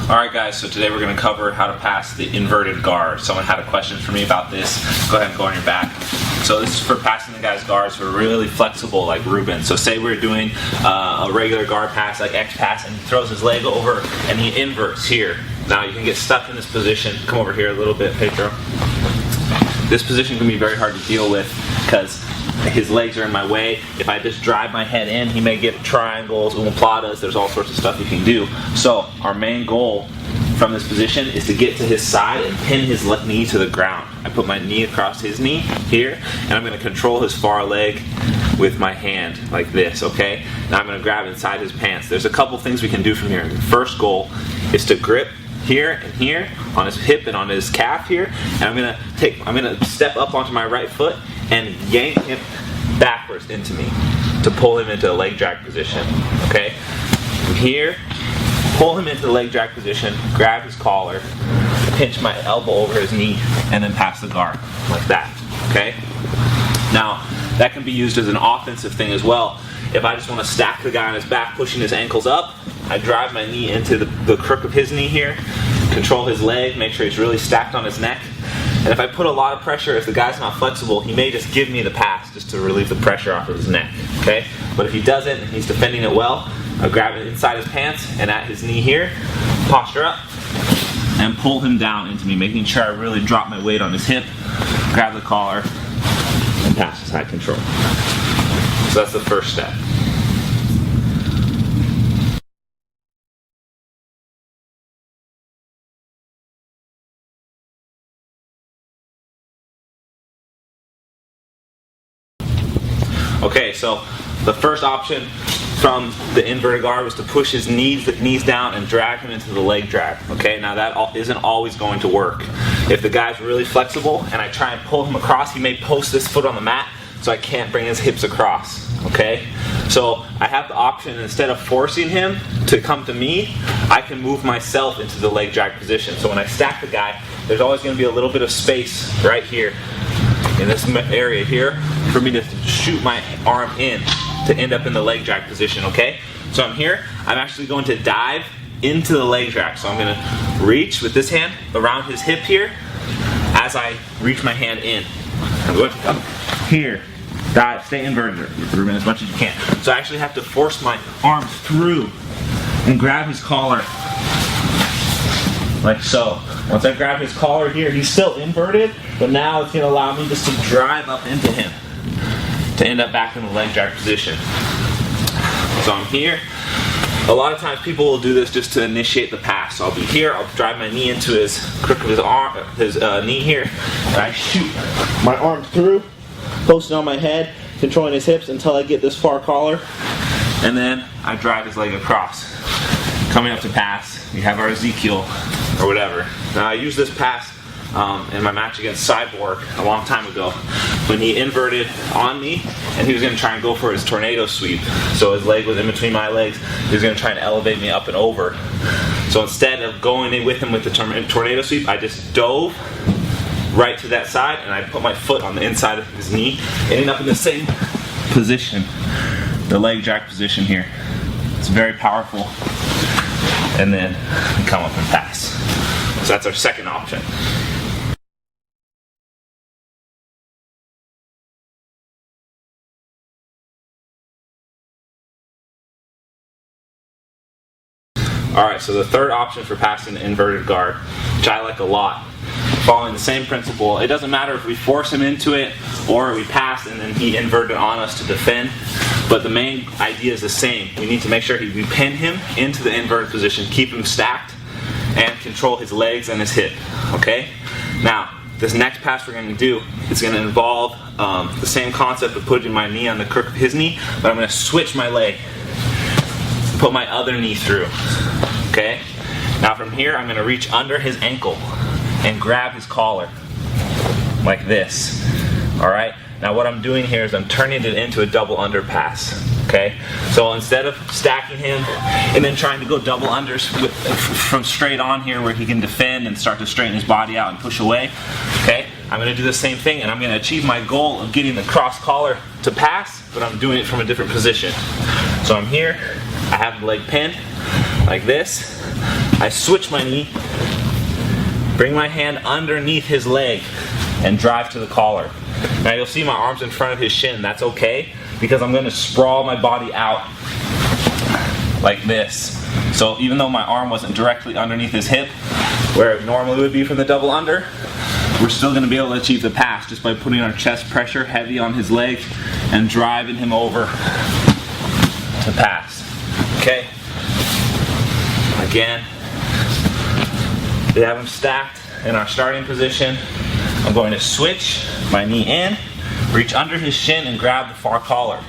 Alright guys, so today we're going to cover how to pass the inverted guard. Someone had a question for me about this. Go ahead and go on your back. So this is for passing the guy's guards who are really flexible like Ruben. So say we're doing a regular guard pass like X pass and he throws his leg over and he inverts here. Now you can get stuck in this position. Come over here a little bit, Pedro. This position can be very hard to deal with because his legs are in my way. If I just drive my head in, he may get triangles, omoplatas, there's all sorts of stuff you can do. So our main goal from this position is to get to his side and pin his left knee to the ground. I put my knee across his knee here, and I'm going to control his far leg with my hand like this, okay? Now I'm going to grab inside his pants. There's a couple things we can do from here. The first goal is to grip here and here on his hip and on his calf here, and I'm gonna step up onto my right foot and yank him backwards into me to pull him into a leg drag position. Okay? From here, pull him into the leg drag position, grab his collar, pinch my elbow over his knee, and then pass the guard like that. Okay? Now that can be used as an offensive thing as well. If I just want to stack the guy on his back, pushing his ankles up, I drive my knee into the crook of his knee here, control his leg, make sure he's really stacked on his neck. And if I put a lot of pressure, if the guy's not flexible, he may just give me the pass just to relieve the pressure off of his neck. Okay? But if he doesn't and he's defending it well, I grab it inside his pants and at his knee here, posture up, and pull him down into me, making sure I really drop my weight on his hip, grab the collar, and pass his side control. So that's the first step. Okay, so the first option from the inverted guard was to push his knees down and drag him into the leg drag. Okay, now that isn't always going to work. If the guy's really flexible and I try and pull him across, he may post this foot on the mat, so I can't bring his hips across. Okay, so I have the option, instead of forcing him to come to me, I can move myself into the leg drag position. So when I stack the guy, there's always going to be a little bit of space right here in this area here for me to shoot my arm in to end up in the leg drag position. Okay, so I'm here, I'm actually going to dive into the leg drag. So I'm going to reach with this hand around his hip here as I reach my hand in. I'm going to come here, dive, stay inverted, Ruben, as much as you can. So I actually have to force my arm through and grab his collar like so. Once I grab his collar here, he's still inverted, but now it's going to allow me just to drive up into him to end up back in the leg drag position. So I'm here. A lot of times people will do this just to initiate the pass. So I'll be here, I'll drive my knee into his crook of his arm, his knee here, and I shoot my arm through, posting on my head, controlling his hips until I get this far collar, and then I drive his leg across. Coming up to pass, we have our Ezekiel or whatever. Now I used this pass in my match against Cyborg a long time ago when he inverted on me and he was going to try and go for his tornado sweep. So his leg was in between my legs. He was going to try and elevate me up and over. So instead of going in with him with the tornado sweep, I just dove right to that side and I put my foot on the inside of his knee, ending up in the same position, the leg drag position here. It's very powerful. And then we come up and pass. So that's our second option. Alright, so the third option for passing the inverted guard, which I like a lot, following the same principle. It doesn't matter if we force him into it or we pass and then he inverted on us to defend, but the main idea is the same. We need to make sure we pin him into the inverted position, keep him stacked, and control his legs and his hip. Okay? Now, this next pass we're going to do is going to involve the same concept of putting my knee on the crook of his knee, but I'm going to switch my leg, put my other knee through. Okay? Now from here, I'm going to reach under his ankle and grab his collar like this. Alright? Now what I'm doing here is I'm turning it into a double under pass. Okay? So instead of stacking him and then trying to go double unders from straight on here where he can defend and start to straighten his body out and push away, okay, I'm going to do the same thing and I'm going to achieve my goal of getting the cross collar to pass, but I'm doing it from a different position. So I'm here, I have the leg pinned like this, I switch my knee, bring my hand underneath his leg, and drive to the collar. Now you'll see my arms in front of his shin. That's okay, because I'm going to sprawl my body out like this. So even though my arm wasn't directly underneath his hip, where it normally would be from the double under, we're still going to be able to achieve the pass just by putting our chest pressure heavy on his leg and driving him over to pass. Okay? Again, we have him stacked in our starting position. I'm going to switch my knee in, reach under his shin, and grab the far collar.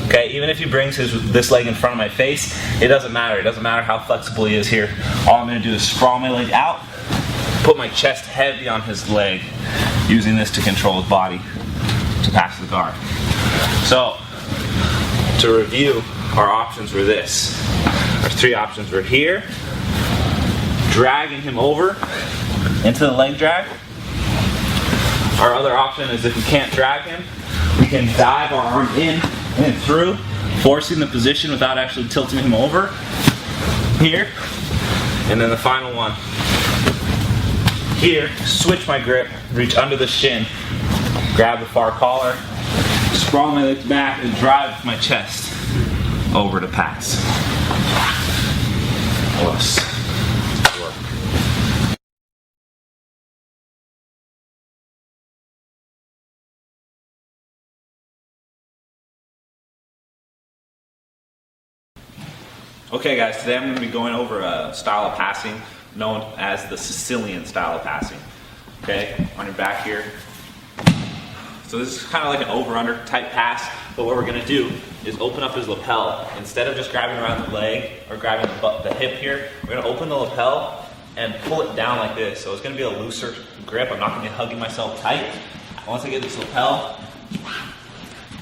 Okay, even if he brings this leg in front of my face, it doesn't matter. It doesn't matter how flexible he is here. All I'm going to do is sprawl my leg out, put my chest heavy on his leg, using this to control his body to pass the guard. So, to review, our options were this. Our three options were here, dragging him over into the leg drag. Our other option is if we can't drag him, we can dive our arm in and through, forcing the position without actually tilting him over. Here. And then the final one. Here, switch my grip, reach under the shin, grab the far collar, sprawl my legs back, and drive my chest over to pass. Plus. Okay guys, today I'm going to be going over a style of passing known as the Sicilian style of passing. Okay, on your back here. So this is kind of like an over-under type pass, but what we're going to do is open up his lapel. Instead of just grabbing around the leg or grabbing the hip here, we're going to open the lapel and pull it down like this. So it's going to be a looser grip. I'm not going to be hugging myself tight. Once I get this lapel,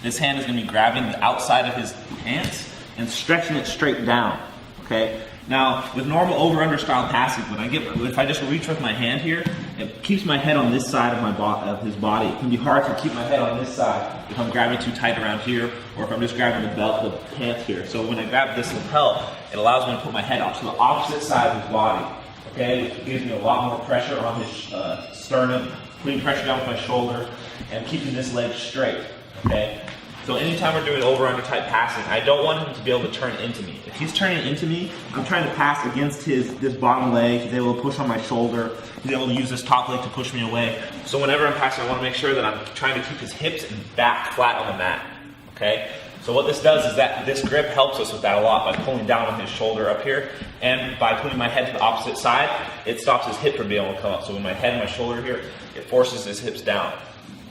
this hand is going to be grabbing the outside of his pants and stretching it straight down, okay? Now, with normal over-under style passing, if I just reach with my hand here, it keeps my head on this side of his body. It can be hard to keep my head on this side if I'm grabbing too tight around here, or if I'm just grabbing the belt, the pants here. So when I grab this lapel, it allows me to put my head up to the opposite side of his body, okay? Which gives me a lot more pressure on his sternum, putting pressure down with my shoulder, and keeping this leg straight, okay? So anytime we're doing over-under type passing, I don't want him to be able to turn into me. If he's turning into me, I'm trying to pass against this bottom leg. He's able to push on my shoulder. He's able to use this top leg to push me away. So whenever I'm passing, I want to make sure that I'm trying to keep his hips and back flat on the mat. Okay? So what this does is that this grip helps us with that a lot by pulling down on his shoulder up here, and by putting my head to the opposite side, it stops his hip from being able to come up. So with my head and my shoulder here, it forces his hips down,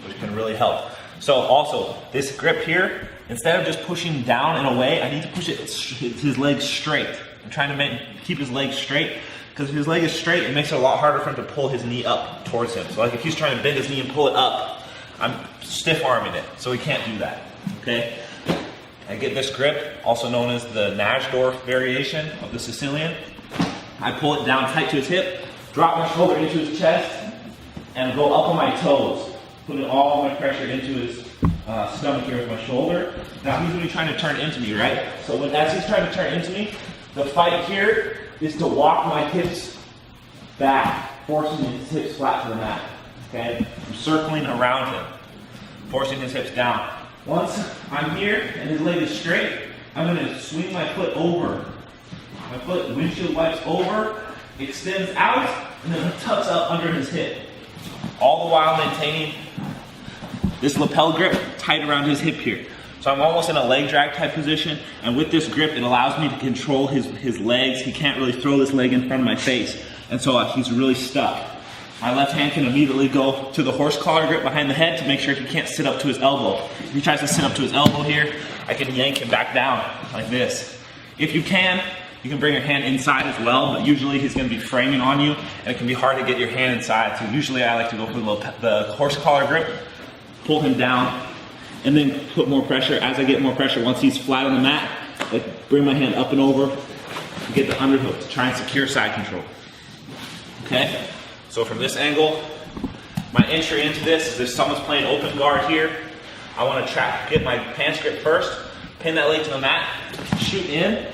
which can really help. So also, this grip here, instead of just pushing down and away, I need to push his legs straight. I'm trying to keep his legs straight, because if his leg is straight, it makes it a lot harder for him to pull his knee up towards him. So like if he's trying to bend his knee and pull it up, I'm stiff arming it, so he can't do that, okay? I get this grip, also known as the Najdorf variation of the Sicilian. I pull it down tight to his hip, drop my shoulder into his chest, and go up on my toes, putting all my pressure into his stomach here with my shoulder. Now he's going to be trying to turn into me, right? So as he's trying to turn into me, the fight here is to walk my hips back, forcing his hips flat to the mat. Okay? I'm circling around him, forcing his hips down. Once I'm here and his leg is straight, I'm going to swing my foot over. My foot windshield wipes over, extends out, and then tucks up under his hip. All the while maintaining this lapel grip tight around his hip here. So I'm almost in a leg drag type position, and with this grip, it allows me to control his legs. He can't really throw this leg in front of my face, and so he's really stuck. My left hand can immediately go to the horse collar grip behind the head to make sure he can't sit up to his elbow. If he tries to sit up to his elbow here, I can yank him back down like this. If you can bring your hand inside as well, but usually he's going to be framing on you, and it can be hard to get your hand inside. So usually I like to go for the horse collar grip, pull him down, and then put more pressure. As I get more pressure, once he's flat on the mat, I bring my hand up and over to get the underhook to try and secure side control. Okay? So from this angle, my entry into this is if someone's playing open guard here, I want to get my pants grip first, pin that leg to the mat, shoot in,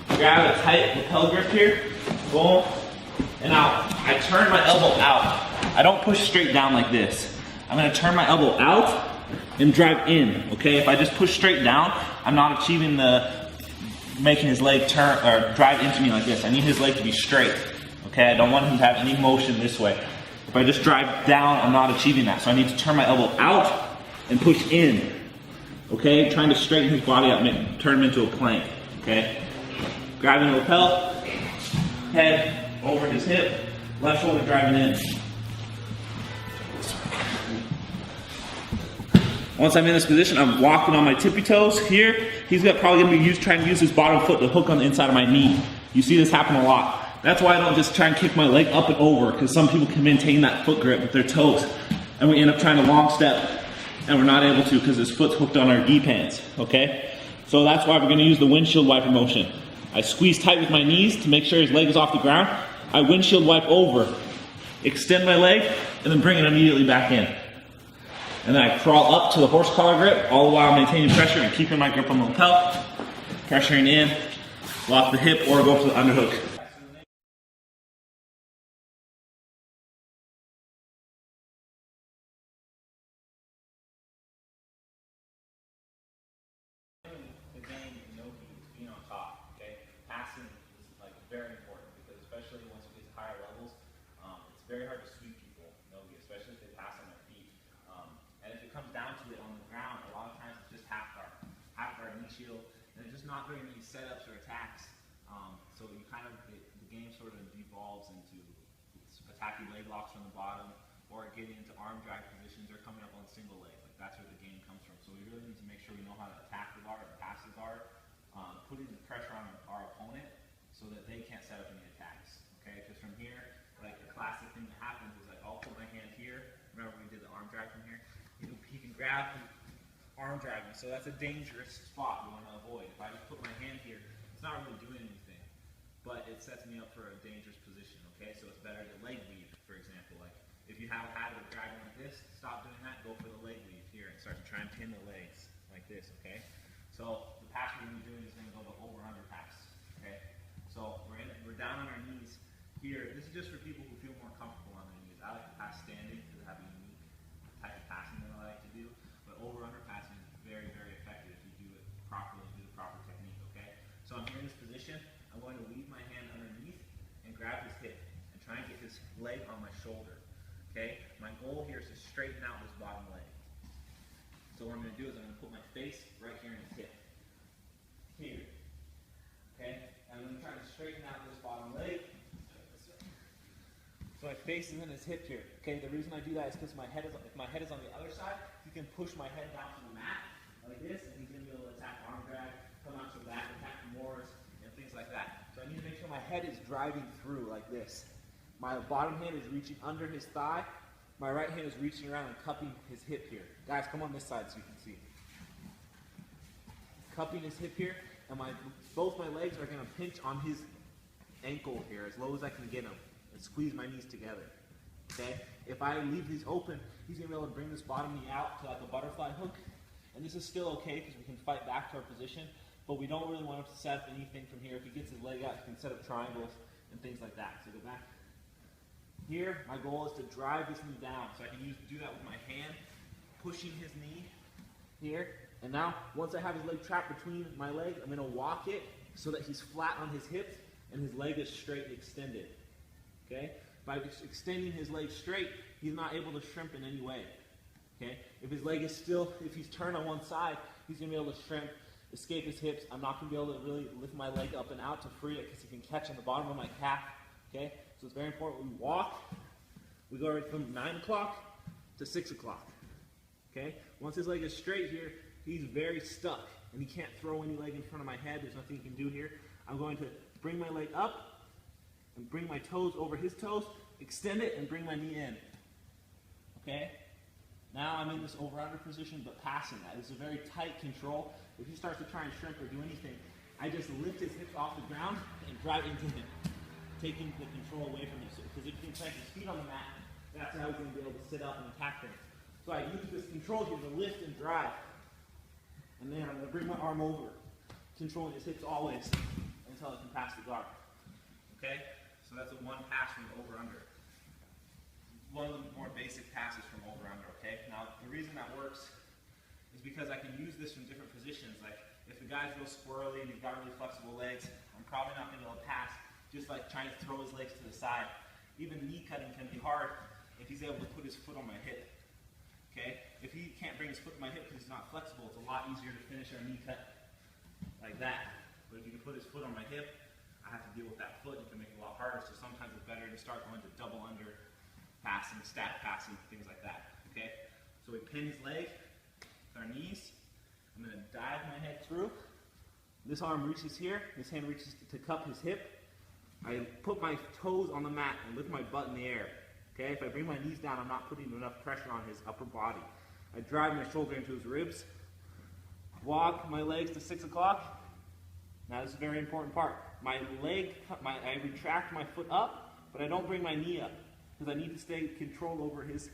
grab a tight lapel grip here, boom, and out. I turn my elbow out. I don't push straight down like this. I'm gonna turn my elbow out and drive in, okay? If I just push straight down, I'm not achieving making his leg turn or drive into me like this. I need his leg to be straight, okay? I don't want him to have any motion this way. If I just drive down, I'm not achieving that. So I need to turn my elbow out and push in, okay? Trying to straighten his body out, turn him into a plank, okay? Grabbing the lapel, head over his hip, left shoulder driving in. Once I'm in this position, I'm walking on my tippy toes. Here, he's probably going to be trying to use his bottom foot to hook on the inside of my knee. You see this happen a lot. That's why I don't just try and kick my leg up and over, because some people can maintain that foot grip with their toes. And we end up trying to long step, and we're not able to because his foot's hooked on our gi pants, okay? So that's why we're going to use the windshield wiper motion. I squeeze tight with my knees to make sure his leg is off the ground. I windshield wipe over, extend my leg, and then bring it immediately back in. And then I crawl up to the horse collar grip, all the while maintaining pressure and keeping my grip on the lapel, pressuring in, lock the hip, or go for the underhook. The game in no-gi is being on top, okay? Passing is like very important because especially once you get to higher levels, it's very hard to sweep people in no-gi, especially if they pass on their feet. And if it comes down to it on the ground, a lot of times it's just half guard knee shield, and there's just not very many setups or attacks. So you kind of, the game sort of devolves into attacking leg locks from the bottom, or getting into arm drag positions, or coming up on single leg. Like that's where the game comes from. So we really need to make sure we know how to attack the guard and pass the guard, putting the pressure on our opponent so that they can't set up any attacks. Okay, because from here, like the classic thing that happens is like I'll put my hand here. Remember we did the arm drag from here? He can grab and arm drag me, so that's a dangerous spot we want to avoid. If I just put my hand here, it's not really doing anything, but it sets me up for a dangerous position, okay? So it's better to leg weave, for example. Like if you have a habit of dragging like this, stop doing that, go for the leg weave here and start to try and pin the legs like this, okay? So the pass we're going to be doing is going to go to over-under pass, okay? So we're down on our knees here. This is just for people who feel more comfortable on their knees. I like to pass standing because I have a unique type of passing that I like to do, but over-under passing is very, very effective if you do it properly, do the proper technique, okay? So I'm here in this position. I'm going to weave my hand underneath and grab his hip and try and get his leg on my shoulder, okay? My goal here is to straighten out this bottom leg. So what I'm going to do is I'm going to put my face right here in his hip, here, okay? And I'm going to try to straighten out this bottom leg. So my face is in his hip here. Okay, the reason I do that is because if my head is on the other side, he can push my head down to the mat like this, and he's going to be able to attack arm drag, come out to the back, attack Morris, and things like that. So I need to make sure my head is driving through like this. My bottom hand is reaching under his thigh. My right hand is reaching around and cupping his hip here. Guys, come on this side so you can see. Cupping his hip here, and both my legs are going to pinch on his ankle here as low as I can get him. And squeeze my knees together, okay? If I leave these open, he's going to be able to bring this bottom knee out to like a butterfly hook. And this is still okay because we can fight back to our position, but we don't really want him to set up anything from here. If he gets his leg out, he can set up triangles and things like that. So go back. Here, my goal is to drive this knee down. So I can do that with my hand, pushing his knee here. And now, once I have his leg trapped between my legs, I'm going to walk it so that he's flat on his hips and his leg is straight and extended. Okay? By extending his leg straight, he's not able to shrimp in any way. Okay? If his leg is still, if he's turned on one side, he's going to be able to shrimp, escape his hips. I'm not going to be able to really lift my leg up and out to free it because he can catch on the bottom of my calf. Okay? So it's very important we walk. We go right from 9 o'clock to 6 o'clock. Okay? Once his leg is straight here, he's very stuck and he can't throw any leg in front of my head. There's nothing he can do here. I'm going to bring my leg up and bring my toes over his toes, extend it, and bring my knee in. Okay? Now I'm in this over-under position, but passing that. It's a very tight control. If he starts to try and shrimp or do anything, I just lift his hips off the ground and drive into him, taking the control away from him. Because if he can plant his feet on the mat, that's how he's going to be able to sit up and attack things. So I use this control here to lift and drive. And then I'm going to bring my arm over, controlling his hips always until I can pass the guard. Okay? So that's a one pass from the over-under. One of the more basic passes from over-under, okay? Now, the reason that works is because I can use this from different positions. Like, if the guy's real squirrely and he's got really flexible legs, I'm probably not going to be able to pass, just like trying to throw his legs to the side. Even knee cutting can be hard if he's able to put his foot on my hip, okay? If he can't bring his foot to my hip because he's not flexible, it's a lot easier to finish our knee cut like that. But if he can put his foot on my hip, I have to deal with that foot. It can make it a lot harder, so sometimes it's better to start going to double under passing, stack passing, things like that, okay? So we pin his leg with our knees. I'm going to dive my head through. This arm reaches here. This hand reaches to cup his hip. I put my toes on the mat and lift my butt in the air, okay? If I bring my knees down, I'm not putting enough pressure on his upper body. I drive my shoulder into his ribs, walk my legs to 6 o'clock. Now this is a very important part. I retract my foot up, but I don't bring my knee up because I need to stay in control over his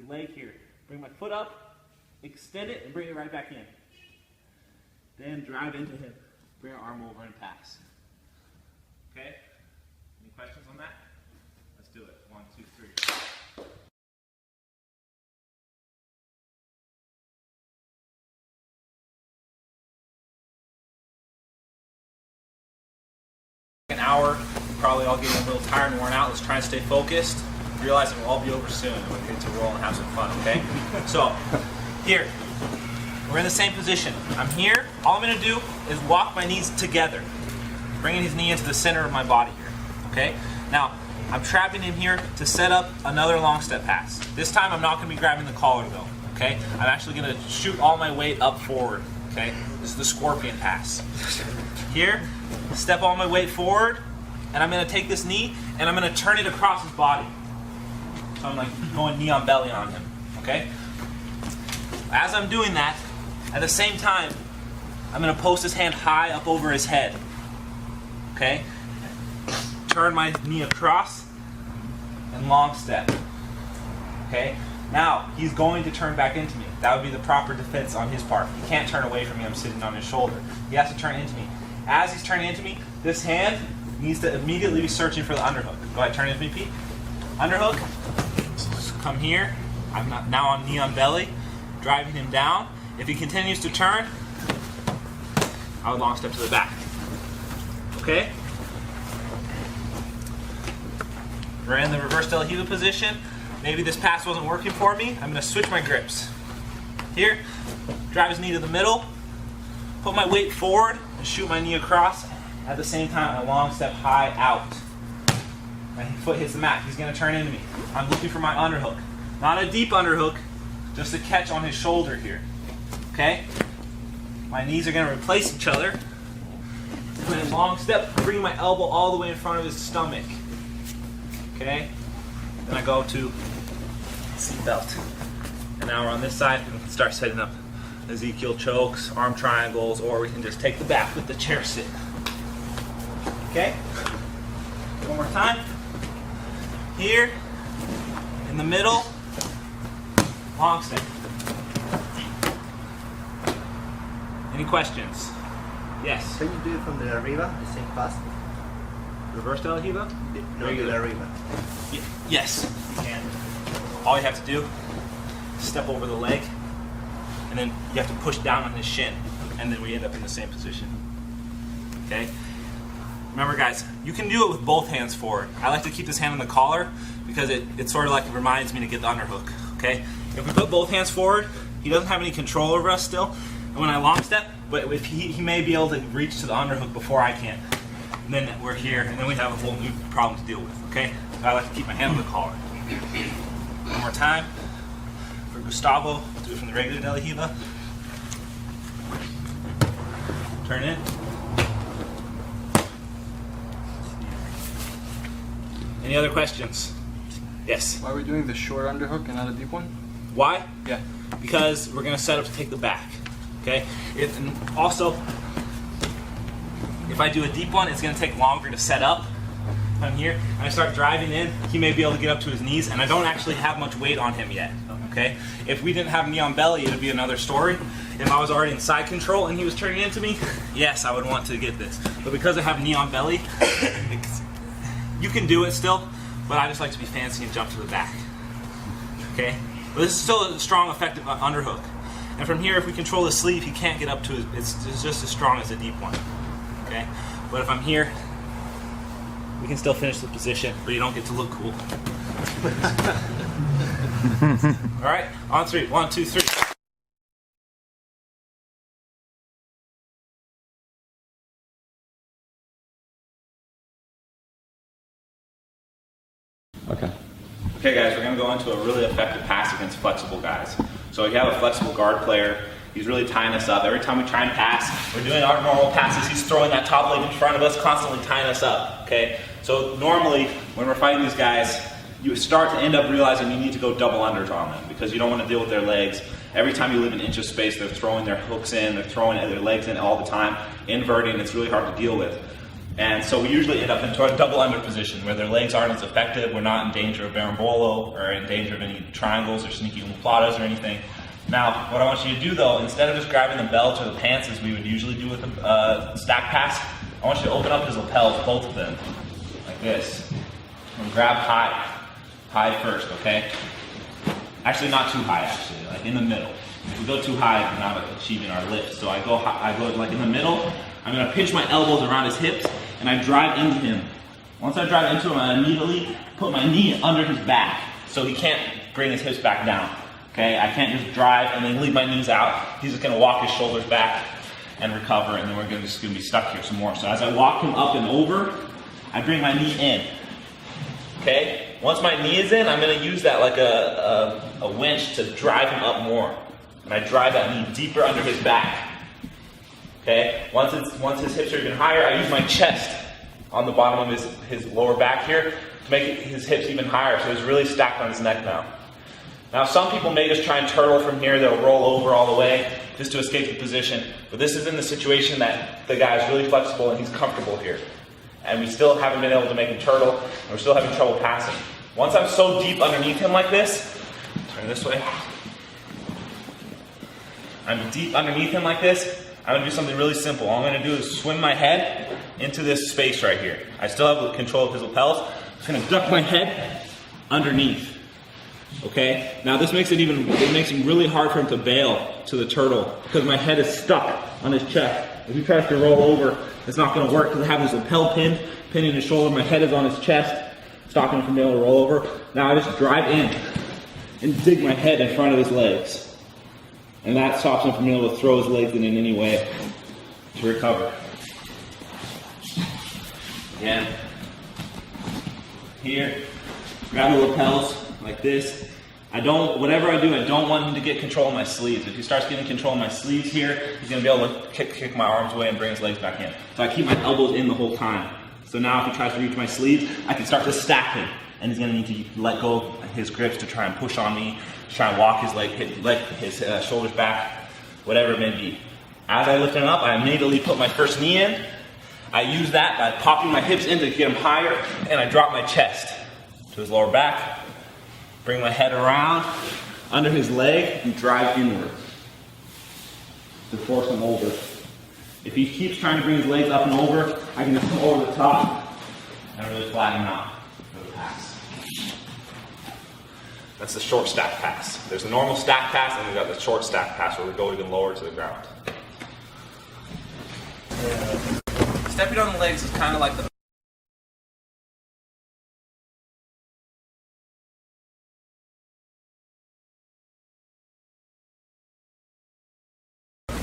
leg here. Bring my foot up, extend it, and bring it right back in. Then drive into him. Bring our arm over and pass. Okay? Any questions on that? Let's do it. 1, 2, 3. An hour, probably all getting a little tired and worn out. Let's try and stay focused. Realizing we'll all be over soon and we'll get to roll and have some fun, okay? So, here, we're in the same position. I'm here. All I'm going to do is walk my knees together, bringing his knee into the center of my body here, okay? Now, I'm trapping him here to set up another long step pass. This time I'm not going to be grabbing the collar though, okay? I'm actually going to shoot all my weight up forward, okay? This is the scorpion pass. Here, step all my weight forward, and I'm going to take this knee, and I'm going to turn it across his body. So I'm like going knee on belly on him, okay? As I'm doing that, at the same time, I'm going to post his hand high up over his head, okay? Turn my knee across, and long step, okay? Now, he's going to turn back into me. That would be the proper defense on his part. He can't turn away from me, I'm sitting on his shoulder. He has to turn into me. As he's turning into me, this hand needs to immediately be searching for the underhook. Go ahead, turn into me, Pete. Underhook. Come here. I'm now on knee on belly, driving him down. If he continues to turn, I would long step to the back. Okay? We're in the reverse De La Riva position. Maybe this pass wasn't working for me. I'm going to switch my grips. Here, drive his knee to the middle, put my weight forward, and shoot my knee across. At the same time, a long step high out. My foot hits the mat. He's going to turn into me. I'm looking for my underhook. Not a deep underhook, just a catch on his shoulder here. Okay? My knees are going to replace each other. And then long step, bring my elbow all the way in front of his stomach. Okay? Then I go to seat belt. And now we're on this side and we can start setting up Ezekiel chokes, arm triangles, or we can just take the back with the chair sit. Okay? One more time. Here, in the middle, long step. Any questions? Yes? Can you do it from the De La Riva, the same pass? Reverse De La Riva? No, De La Riva. Yes, you can. All you have to do is step over the leg, and then you have to push down on his shin, and then we end up in the same position. Okay? Remember guys, you can do it with both hands forward. I like to keep this hand on the collar because it sort of like reminds me to get the underhook. Okay? If we put both hands forward, he doesn't have any control over us still. And when I long step, but if he may be able to reach to the underhook before I can. And then we're here, and then we have a whole new problem to deal with. Okay? So I like to keep my hand on the collar. One more time. For Gustavo, do it from the regular De La Riva. Turn in. Any other questions? Yes? Why are we doing the short underhook and not a deep one? Why? Yeah. Because we're going to set up to take the back. Okay? And also, if I do a deep one, it's going to take longer to set up. I'm here, and I start driving in, he may be able to get up to his knees, and I don't actually have much weight on him yet. Okay? If we didn't have knee on belly, it would be another story. If I was already in side control and he was turning into me, yes, I would want to get this. But because I have knee on belly, You can do it still, but I just like to be fancy and jump to the back. Okay? But this is still a strong, effective underhook. And from here, if we control the sleeve, he can't get up to it. It's just as strong as a deep one. Okay? But if I'm here, we can still finish the position, but you don't get to look cool. All right? On three. 1, 2, 3. Okay. Okay guys, we're going to go into a really effective pass against flexible guys. So if you have a flexible guard player, he's really tying us up. Every time we try and pass, we're doing our normal passes, he's throwing that top leg in front of us, constantly tying us up. Okay? So normally, when we're fighting these guys, you start to end up realizing you need to go double unders on them because you don't want to deal with their legs. Every time you leave an inch of space, they're throwing their hooks in, they're throwing their legs in all the time, inverting, it's really hard to deal with. And so we usually end up into a double under position where their legs aren't as effective, we're not in danger of barambolo or in danger of any triangles or sneaky omoplatas or anything. Now, what I want you to do though, instead of just grabbing the belt or the pants as we would usually do with a stack pass, I want you to open up his lapels, both of them, like this. And grab high first, okay? Actually not too high actually, like in the middle. If we go too high, we're not achieving our lift. So I go like in the middle, I'm gonna pinch my elbows around his hips and I drive into him. Once I drive into him, I immediately put my knee under his back so he can't bring his hips back down. Okay, I can't just drive and then leave my knees out. He's just gonna walk his shoulders back and recover, and then we're just gonna be stuck here some more. So as I walk him up and over, I bring my knee in. Okay, once my knee is in, I'm gonna use that like a winch to drive him up more. And I drive that knee deeper under his back. Okay, once his hips are even higher, I use my chest on the bottom of his lower back here to make his hips even higher, so he's really stacked on his neck now. Now some people may just try and turtle from here, they'll roll over all the way just to escape the position, but this is in the situation that the guy is really flexible and he's comfortable here. And we still haven't been able to make him turtle, and we're still having trouble passing. Once I'm so deep underneath him like this, turn this way, I'm deep underneath him like this, I'm going to do something really simple. All I'm going to do is swim my head into this space right here. I still have control of his lapels. I'm just going to duck my head underneath. Okay? Now this makes it really hard for him to bail to the turtle because my head is stuck on his chest. If he tries to roll over, it's not going to work because I have his lapel pinning his shoulder. My head is on his chest, stopping him from being able to roll over. Now I just drive in and dig my head in front of his legs. And that stops him from being able to throw his legs in any way to recover. Again, here, grab the lapels like this. Whatever I do, I don't want him to get control of my sleeves. If he starts getting control of my sleeves here, he's going to be able to kick my arms away and bring his legs back in. So I keep my elbows in the whole time. So now if he tries to reach my sleeves, I can start to stack him. And he's going to need to let go of his grips to try and push on me, to try and walk his shoulders back, whatever it may be. As I lift him up, I immediately put my first knee in. I use that by popping my hips in to get him higher, and I drop my chest to his lower back, bring my head around under his leg, and drive inward to force him over. If he keeps trying to bring his legs up and over, I can just come over the top and really flatten him out. That's the short stack pass. There's the normal stack pass, and we've got the short stack pass where we go even lower to the ground. Stepping on the legs is kind of like the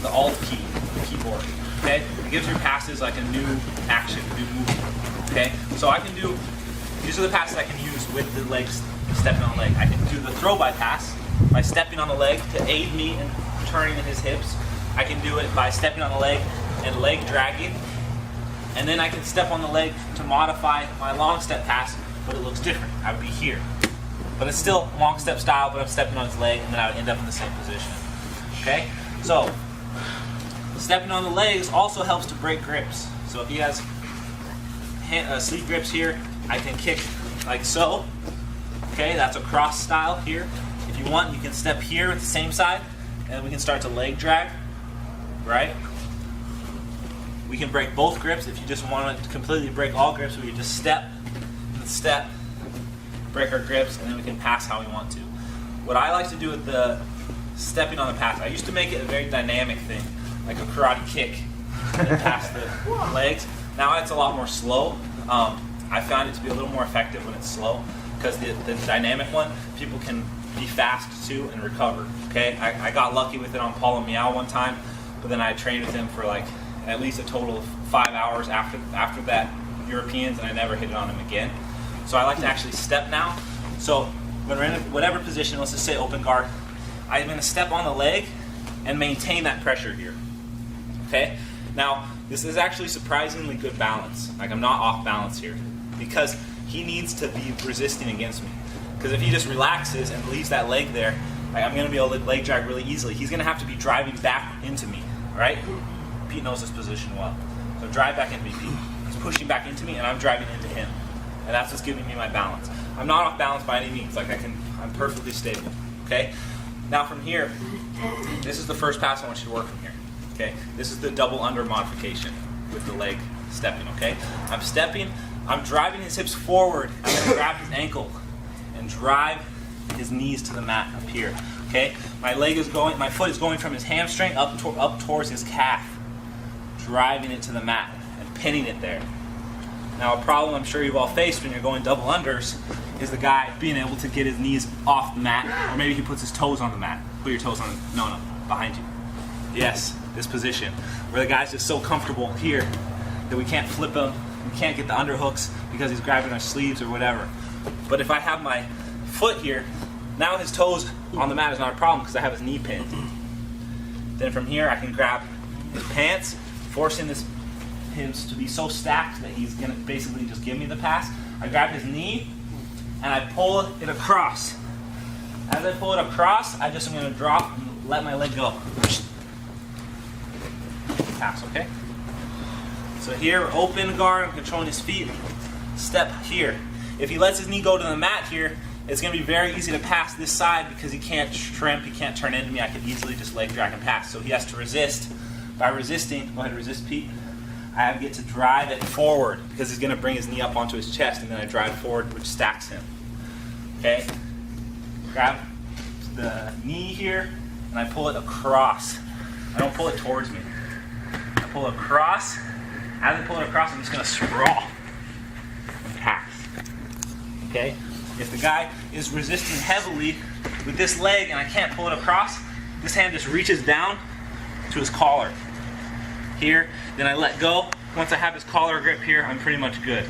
alt key, the keyboard. Okay, it gives your passes like a new action, a new movement. Okay, so I can do. These are the passes I can use with the legs. Stepping on the leg. I can do the throw by pass by stepping on the leg to aid me in turning in his hips. I can do it by stepping on the leg and leg dragging. And then I can step on the leg to modify my long step pass, but it looks different. I would be here. But it's still long step style, but I'm stepping on his leg and then I would end up in the same position. Okay? So, stepping on the legs also helps to break grips. So if he has sleeve grips here, I can kick like so. Okay, that's a cross style here. If you want, you can step here at the same side, and we can start to leg drag, right? We can break both grips if you just want to completely break all grips, where you just step can step, break our grips, and then we can pass how we want to. What I like to do with the stepping on the pass, I used to make it a very dynamic thing, like a karate kick, and pass the legs. Now it's a lot more slow. I found it to be a little more effective when it's slow, because the dynamic one, people can be fast too and recover. Okay, I got lucky with it on Paul and Meow one time, but then I trained with him for like at least a total of 5 hours after that Europeans, and I never hit it on him again. So I like to actually step now. So when we're in whatever position, let's just say open guard, I'm going to step on the leg and maintain that pressure here. Okay? Now, this is actually surprisingly good balance. Like, I'm not off balance here, because he needs to be resisting against me. Because if he just relaxes and leaves that leg there, like, I'm going to be able to leg drag really easily. He's going to have to be driving back into me, right? Pete knows this position well. So drive back into me, Pete. He's pushing back into me, and I'm driving into him. And that's what's giving me my balance. I'm not off balance by any means. Like, I'm perfectly stable. Okay? Now from here, this is the first pass I want you to work from here. Okay? This is the double under modification with the leg stepping. Okay? I'm stepping. I'm driving his hips forward. I'm going to grab his ankle and drive his knees to the mat up here. Okay? My foot is going from his hamstring up towards his calf, driving it to the mat and pinning it there. Now, a problem I'm sure you've all faced when you're going double unders is the guy being able to get his knees off the mat, or maybe he puts his toes on the mat. Put your toes on no, behind you. Yes, this position, where the guy's just so comfortable here that we can't flip him, we can't get the underhooks because he's grabbing our sleeves or whatever. But if I have my foot here, now his toes on the mat is not a problem because I have his knee pinned. Then from here I can grab his pants, forcing him to be so stacked that he's going to basically just give me the pass. I grab his knee and I pull it across. As I pull it across, I just am going to drop and let my leg go. Pass, okay? So here, open guard, I'm controlling his feet. Step here. If he lets his knee go to the mat here, it's going to be very easy to pass this side because he can't shrimp, he can't turn into me. I can easily just leg drag and pass. So he has to resist. By resisting, go ahead and resist, Pete. I get to drive it forward because he's going to bring his knee up onto his chest, and then I drive forward, which stacks him. Okay? Grab the knee here, and I pull it across. I don't pull it towards me. I pull it across. As I pull it across, I'm just going to sprawl and pass. Okay? If the guy is resisting heavily with this leg and I can't pull it across, this hand just reaches down to his collar. Here, then I let go. Once I have his collar grip here, I'm pretty much good.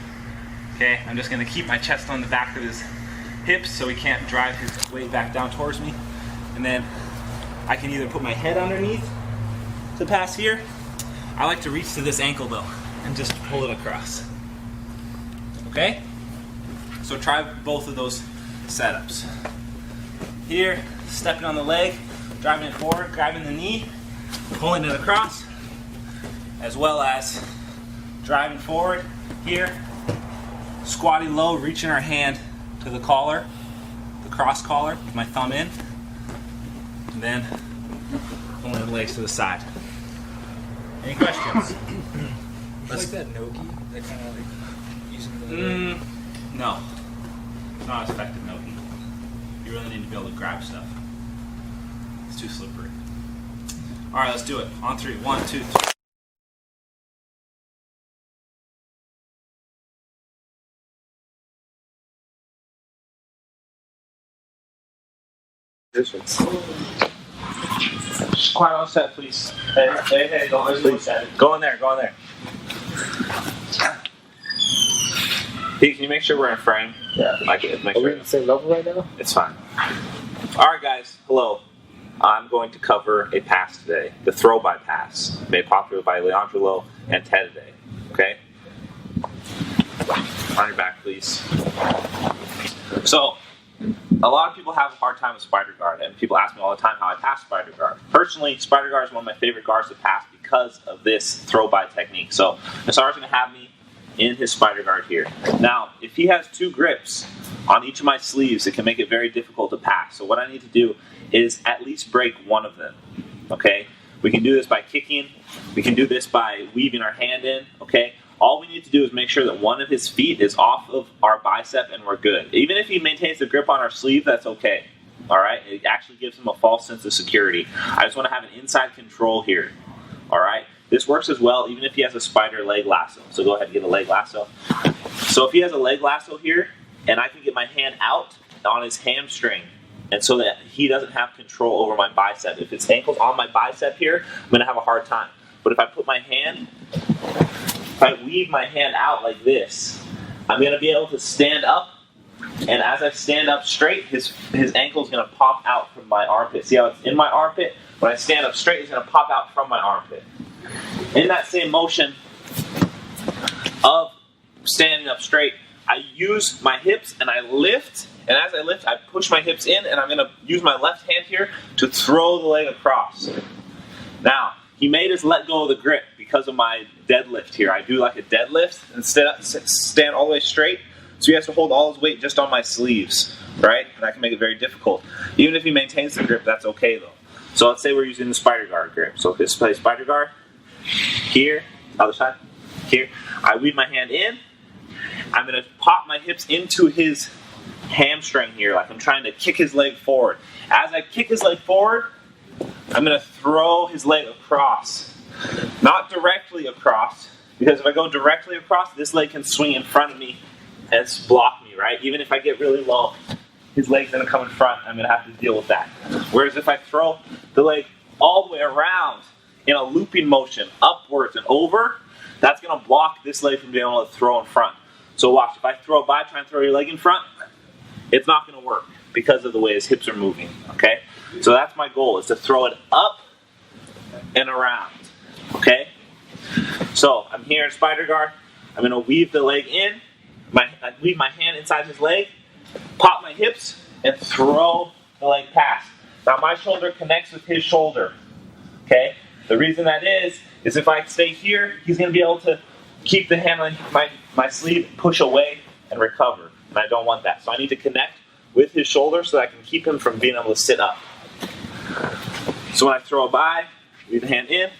Okay, I'm just going to keep my chest on the back of his hips so he can't drive his weight back down towards me. And then I can either put my head underneath to pass here. I like to reach to this ankle though and just pull it across. Okay? So try both of those setups. Here, stepping on the leg, driving it forward, grabbing the knee, pulling it across, as well as driving forward here, squatting low, reaching our hand to the collar, the cross collar with my thumb in, and then pulling the legs to the side. Any questions? Like that Noki, that kind of like using the No. Not as effective Noki. You really need to be able to grab stuff. It's too slippery. Alright, let's do it. On three. 1, 2, 3. Quiet on set, please. Hey, don't set. Go in there, go in there. Pete, can you make sure we're in frame? Yeah. Make Are we at the same level right now? It's fine. Alright guys, hello. I'm going to cover a pass today. The throw by pass, made popular by Leandro and Ted today. Okay? On your back, please. So, a lot of people have a hard time with spider guard, and people ask me all the time how I pass spider guard. Personally, spider guard is one of my favorite guards to pass because of this throw by technique. So, Nassar's going to have me in his spider guard here. Now, if he has 2 grips on each of my sleeves, it can make it very difficult to pass. So what I need to do is at least break one of them. Okay? We can do this by kicking. We can do this by weaving our hand in. Okay? All we need to do is make sure that one of his feet is off of our bicep and we're good. Even if he maintains the grip on our sleeve, that's okay. All right? It actually gives him a false sense of security. I just want to have an inside control here. All right? This works as well even if he has a spider leg lasso. So go ahead and get a leg lasso. So if he has a leg lasso here, and I can get my hand out on his hamstring, and so that he doesn't have control over my bicep. If his ankle's on my bicep here, I'm going to have a hard time. But if I put my hand, if I weave my hand out like this, I'm going to be able to stand up, and as I stand up straight, his ankle's going to pop out from my armpit. See how it's in my armpit? When I stand up straight, it's going to pop out from my armpit. In that same motion of standing up straight, I use my hips and I lift, and as I lift, I push my hips in, and I'm going to use my left hand here to throw the leg across. Now, he made us let go of the grip because of my deadlift here. I do like a deadlift instead of stand all the way straight, so he has to hold all his weight just on my sleeves, right? And that can make it very difficult. Even if he maintains the grip, that's okay though. So let's say we're using the spider guard grip. So if this plays spider guard, here, other side, here, I weave my hand in. I'm going to pop my hips into his hamstring here, like I'm trying to kick his leg forward. As I kick his leg forward, I'm going to throw his leg across. Not directly across, because if I go directly across, this leg can swing in front of me and block me, right? Even if I get really low, his leg's going to come in front. I'm going to have to deal with that. Whereas if I throw the leg all the way around in a looping motion, upwards and over, that's going to block this leg from being able to throw in front. So watch, if I throw it by, try and throw your leg in front, it's not going to work because of the way his hips are moving, okay? So that's my goal, is to throw it up and around, okay? So I'm here in spider guard. I'm going to weave the leg in. I weave my hand inside his leg, pop my hips, and throw the leg past. Now my shoulder connects with his shoulder, okay? The reason that is if I stay here, he's going to be able to keep the hand on my sleeve, push away, and recover. And I don't want that. So I need to connect with his shoulder so that I can keep him from being able to sit up. So when I throw it by, leave the hand in,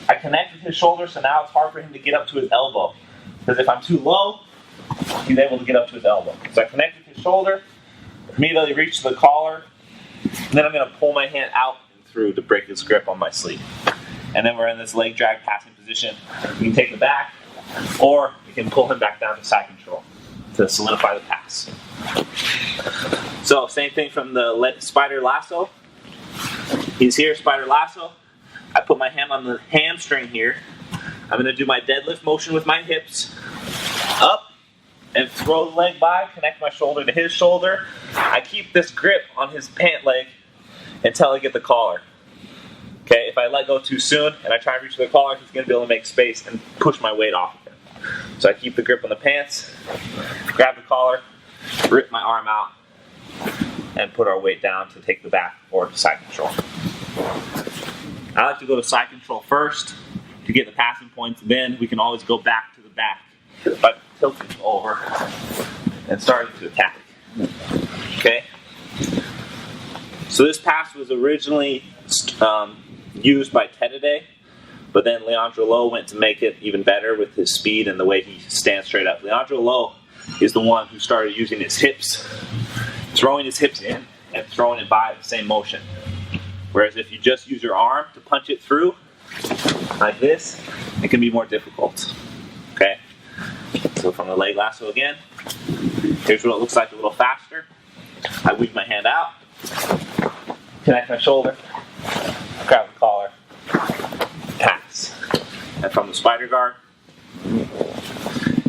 I connect with his shoulder, so now it's hard for him to get up to his elbow. Because if I'm too low, he's able to get up to his elbow. So I connect with his shoulder, immediately reach the collar, and then I'm going to pull my hand out and through to break his grip on my sleeve. And then we're in this leg drag passing position. We can take the back, or we can pull him back down to side control to solidify the pass. So same thing from the spider lasso. He's here, spider lasso. I put my hand on the hamstring here. I'm going to do my deadlift motion with my hips. Up and throw the leg by, connect my shoulder to his shoulder. I keep this grip on his pant leg until I get the collar. Okay, if I let go too soon and I try to reach the collar, he's going to be able to make space and push my weight off of him. So I keep the grip on the pants, grab the collar, rip my arm out, and put our weight down to take the back or to side control. I like to go to side control first to get the passing points. Then we can always go back to the back by tilting over and starting to attack. Okay? So this pass was originally used by Tedede, but then Leandro Lo went to make it even better with his speed and the way he stands straight up. Leandro Lo is the one who started using his hips, throwing his hips in and throwing it by the same motion. Whereas if you just use your arm to punch it through, like this, it can be more difficult. Okay? So from the leg lasso again, here's what it looks like a little faster. I weave my hand out, connect my shoulder, grab the collar, pass. And from the spider guard,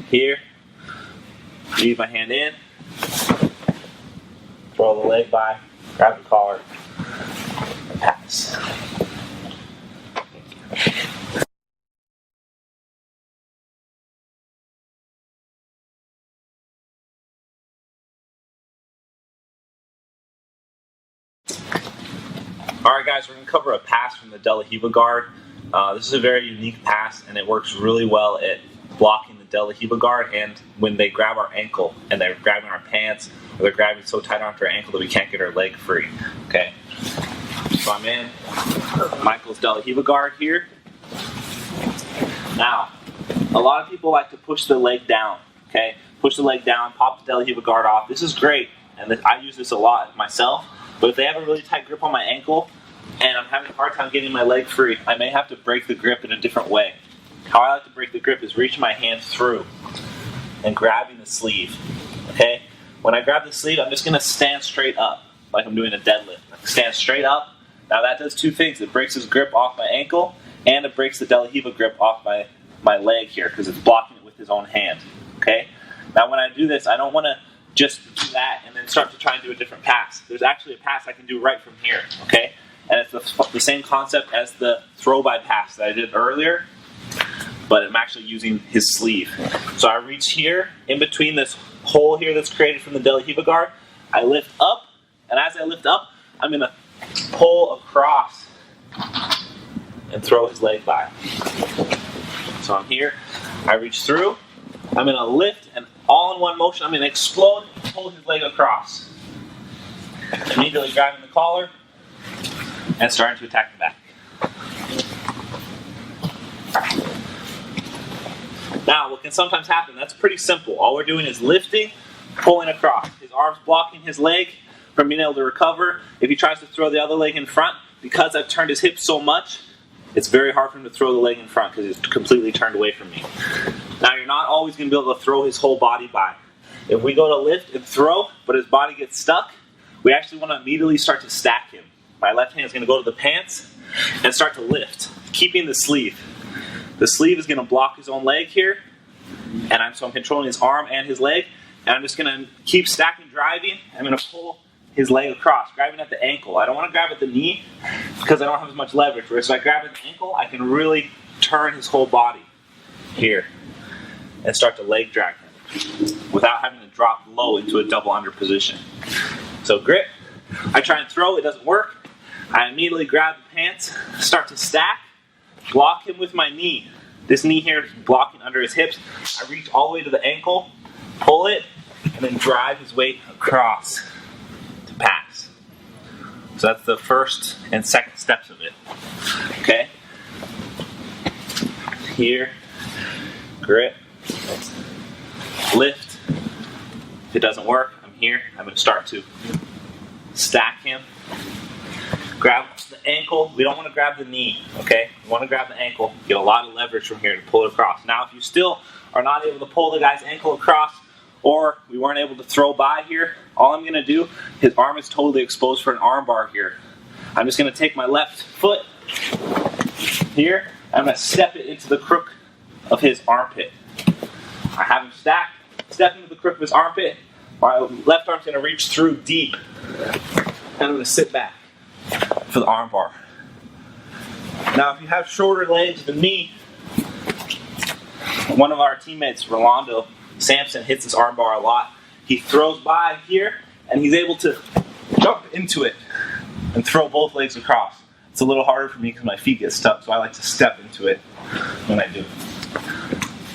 here, weave my hand in, throw the leg by, grab the collar, and pass. Alright guys, we're going to cover a pass from the De La Hiva guard. This is a very unique pass, and it works really well at blocking the De La Hiva guard and when they grab our ankle and they're grabbing our pants, or they're grabbing so tight onto our ankle that we can't get our leg free. Okay, so I'm in Michael's De La Hiva guard here. Now, A lot of people like to push the leg down, okay? Push the leg down, pop the De La Riva guard off. This is great, and I use this a lot myself, but if they have a really tight grip on my ankle and I'm having a hard time getting my leg free, I may have to break the grip in a different way. How I like to break the grip is reaching my hand through and grabbing the sleeve, okay? When I grab the sleeve, I'm just going to stand straight up like I'm doing a deadlift. Stand straight up. Now that does two things. It breaks his grip off my ankle, and it breaks the De La Riva grip off my leg here because it's blocking it with his own hand, okay? Now when I do this, I don't want to just do that and then start to try and do a different pass. There's actually a pass I can do right from here, okay? And it's the same concept as the throw by pass that I did earlier, but I'm actually using his sleeve. So I reach here, in between this hole here that's created from the De La Riva guard. I lift up, and as I lift up, I'm going to pull across and throw his leg by. So I'm here, I reach through, I'm going to lift, and all in one motion, I'm going to explode, pull his leg across. Immediately grabbing the collar and starting to attack the back. Now, what can sometimes happen, that's pretty simple. All we're doing is lifting, pulling across. His arm's blocking his leg from being able to recover. If he tries to throw the other leg in front, because I've turned his hips so much, it's very hard for him to throw the leg in front because he's completely turned away from me. Now, you're not always going to be able to throw his whole body by. If we go to lift and throw, but his body gets stuck, we actually want to immediately start to stack him. My left hand is going to go to the pants and start to lift, keeping the sleeve. The sleeve is going to block his own leg here, and so I'm controlling his arm and his leg, and I'm just going to keep stacking, driving. I'm going to pull his leg across, grabbing at the ankle. I don't want to grab at the knee because I don't have as much leverage. Whereas if I grab at the ankle, I can really turn his whole body here and start to leg drag him without having to drop low into a double under position. So grip, I try and throw, it doesn't work. I immediately grab the pants, start to stack, block him with my knee. This knee here is blocking under his hips. I reach all the way to the ankle, pull it, and then drive his weight across to pass. So that's the first and second steps of it. Okay? Here, grip, lift. If it doesn't work, I'm here. I'm going to start to stack him. Grab the ankle. We don't want to grab the knee, okay? We want to grab the ankle. Get a lot of leverage from here to pull it across. Now, if you still are not able to pull the guy's ankle across, or we weren't able to throw by here, all I'm going to do, his arm is totally exposed for an arm bar here. I'm just going to take my left foot here, and I'm going to step it into the crook of his armpit. I have him stacked, step into the crook of his armpit. My left arm's going to reach through deep, and I'm going to sit back for the arm bar. Now, if you have shorter legs than me, one of our teammates, Rolando Sampson, hits this arm bar a lot. He throws by here, and he's able to jump into it and throw both legs across. It's a little harder for me because my feet get stuck, so I like to step into it when I do.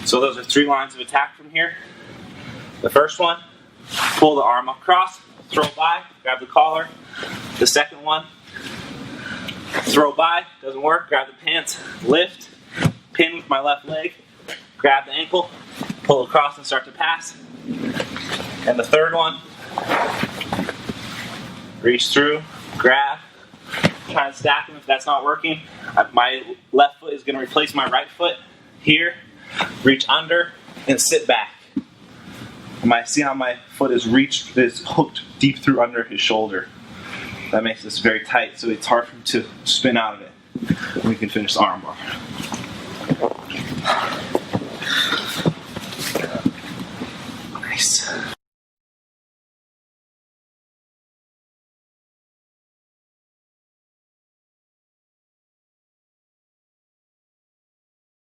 So those are 3 lines of attack from here. The first one, pull the arm across, throw by, grab the collar. The second one, throw by, doesn't work, grab the pants, lift, pin with my left leg, grab the ankle, pull across and start to pass. And the third one, reach through, grab, try and stack them. If that's not working, my left foot is going to replace my right foot here, reach under, and sit back. See how my foot is hooked deep through under his shoulder. That makes this very tight, so it's hard for him to spin out of it. We can finish the arm bar.